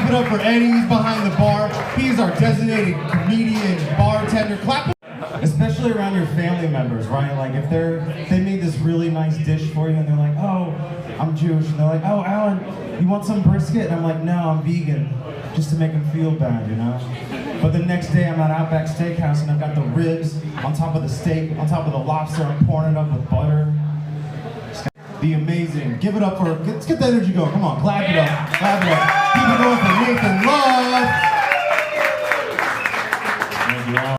Clap it up for Eddie, he's behind the bar. He's our designated comedian, bartender. Clap it. Especially around your family members, right? Like if they made this really nice dish for you and they're like, oh, I'm Jewish. And they're like, oh, Alan, you want some brisket? And I'm like, no, I'm vegan. Just to make them feel bad, you know? But the next day I'm at Outback Steakhouse and I've got the ribs on top of the steak, on top of the lobster. I'm pouring it up with butter. It's gonna be amazing. Give it up for, let's get the energy going. Come on, clap it up, clap it up. Keep it going for Nathan Love.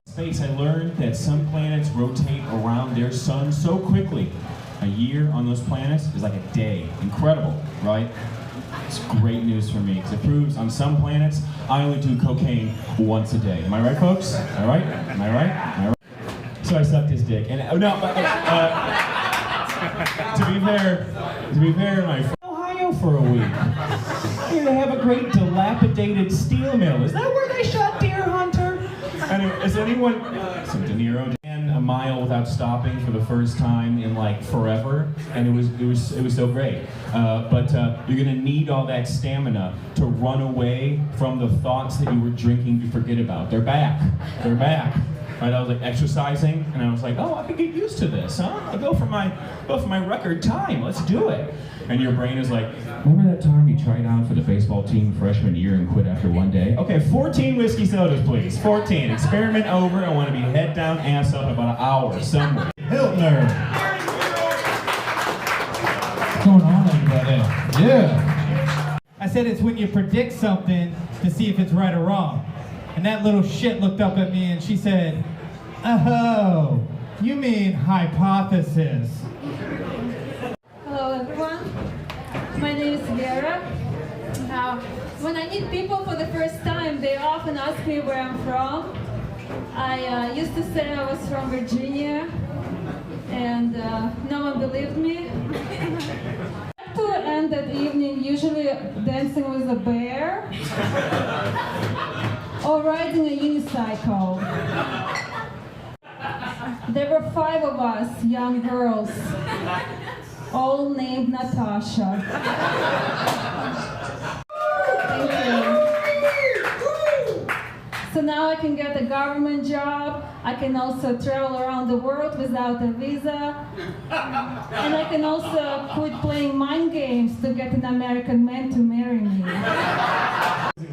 Space, I learned that some planets rotate around their sun so quickly. A year on those planets is like a day. Incredible, right? It's great news for me because it proves on some planets I only do cocaine once a day. Am I right, folks? Am I right? Am I right? Am I right? So I sucked his dick. And to be fair, my friend Ohio for a week. They have a great dilapidated steel mill. Is that where they shot Deer Hunter? Anyway, is anyone some De Niro ran a mile without stopping for the first time in like forever, and it was so great. But you're gonna need all that stamina to run away from the thoughts that you were drinking to forget about. They're back. They're back. Right? I was like exercising, and I was like, oh, I could get used to this, huh? I'll go for my record time. Let's do it. And your brain is like, remember that time you tried out for the baseball team freshman year and quit after one day? Okay, 14 whiskey sodas, please. 14. Experiment over. I want to be head down, ass up in about an hour somewhere. Hiltner. What's going on, everybody? Yeah. I said it's when you predict something to see if it's right or wrong. And that little shit looked up at me and she said, oh, you mean hypothesis. Hello everyone, my name is Vera. When I meet people for the first time, they often ask me where I'm from. I used to say I was from Virginia, and no one believed me. To end that evening, usually dancing with a bear, or riding a unicycle. There were 5 of us, young girls, all named Natasha. Thank you. So now I can get a government job. I can also travel around the world without a visa. And I can also quit playing mind games to get an American man to marry me.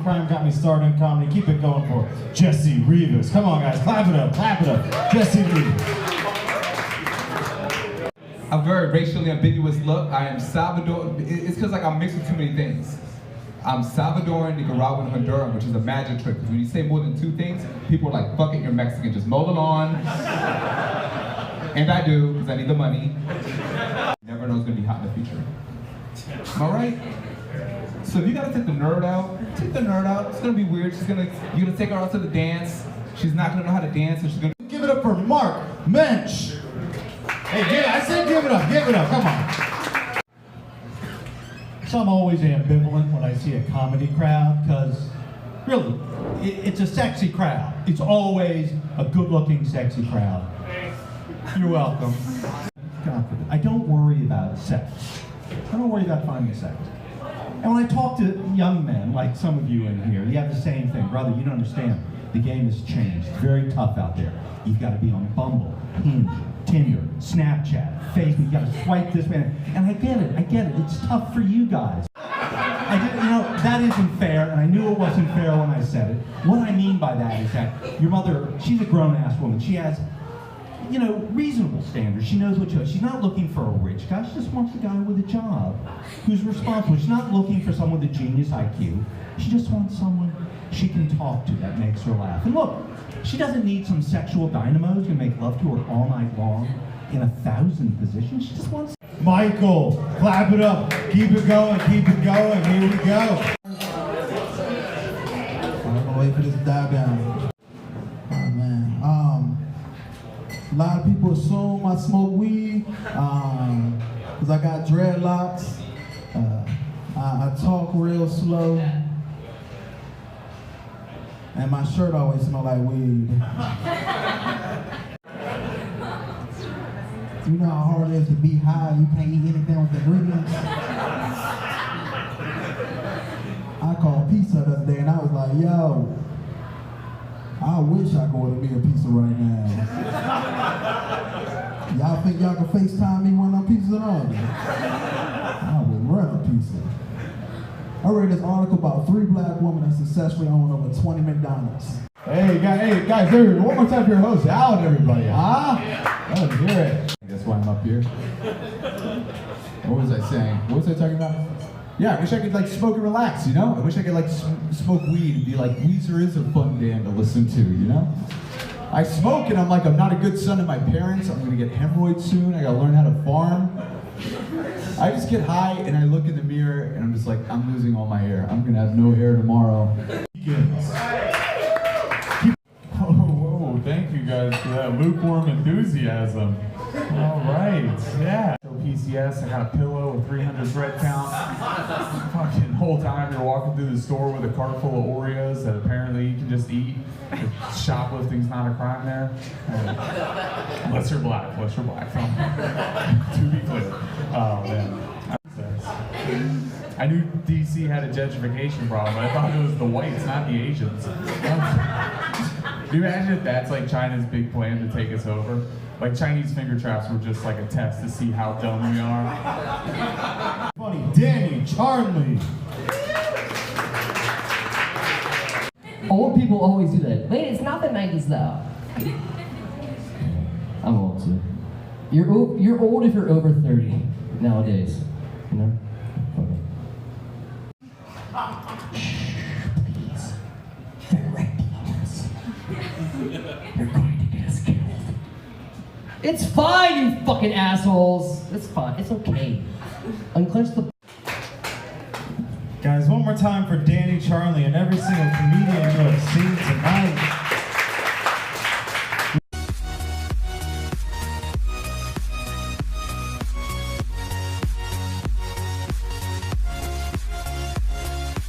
Crime got me started in comedy. Keep it going for Jesse Rivas. Come on, guys, clap it up, clap it up. Jesse Rivas. A very racially ambiguous look. I am Salvador. It's because like I'm mixed with too many things. I'm Salvadoran, Nicaraguan, Honduran, which is a magic trick. Because when you say more than 2 things, people are like, fuck it, you're Mexican, just mow the lawn. And I do, because I need the money. You never know what's gonna be hot in the future. Am I right? So if you gotta take the nerd out, take the nerd out. It's gonna be weird. You're gonna take her out to the dance. She's not gonna know how to dance, and she's gonna Give it up for Mark Mensch. Hey, I said give it up, come on. So I'm always ambivalent when I see a comedy crowd, because really, it's a sexy crowd. It's always a good-looking, sexy crowd. You're welcome. Confident. I don't worry about sex. I don't worry about finding sex. And when I talk to young men, like some of you in here, you have the same thing. Brother, you don't understand. The game has changed. It's very tough out there. You've got to be on Bumble, Hinge, Tinder, Snapchat, Facebook. You got to swipe this way. And I get it. It's tough for you guys. That isn't fair, and I knew it wasn't fair when I said it. What I mean by that is that your mother, she's a grown-ass woman. She has, reasonable standards. She knows what she wants. She's not looking for a rich guy. She just wants a guy with a job who's responsible. She's not looking for someone with a genius IQ. She just wants someone she can talk to that makes her laugh. And look, she doesn't need some sexual dynamo who's gonna make love to her all night long in 1,000 positions. She just wants... Michael, clap it up. Keep it going, keep it going. Here we go. I'm gonna wait for this to die down. Oh man. A lot of people assume I smoke weed because I got dreadlocks. I talk real slow. And my shirt always smells like weed. You know how hard it is to be high, you can't eat anything with ingredients? I called pizza the other day. out. I wish I could order me a pizza right now. Y'all think y'all can FaceTime me when I'm pizza order? I will run a pizza. I read this article about 3 black women that successfully own over 20 McDonald's. Hey guys, here, one more time for your host, Alan, everybody, huh? Let's hear it. That's why I'm up here. What was I saying? What was I talking about? Yeah, I wish I could like smoke and relax, you know? I wish I could like smoke weed and be like, Weezer is a fun band to listen to, you know? I smoke and I'm like, I'm not a good son to my parents. I'm gonna get hemorrhoids soon. I gotta learn how to farm. I just get high and I look in the mirror and I'm just like, I'm losing all my hair. I'm gonna have no hair tomorrow. Whoa, thank you guys for that lukewarm enthusiasm. All right, yeah. So PCS, I got a pillow, a 300 thread count. Fucking whole time you're walking through the store with a cart full of Oreos that apparently you can just eat. Shoplifting's not a crime there. Unless you're black, to be clear. Oh man. I knew DC had a gentrification problem, but I thought it was the whites, not the Asians. Can you imagine if that's like China's big plan to take us over? Like Chinese finger traps were just like a test to see how dumb we are. Funny, Danny, Charlie. Old people always do that. Wait, it's not the 90s though. I'm old too. You're old if you're over 30 nowadays. You know? Please. They're right below us. They're going to get us killed. It's fine, you fucking assholes. It's fine. It's okay. Unclench the. Guys, one more time for Danny, Charlie, and every single comedian you have seen tonight.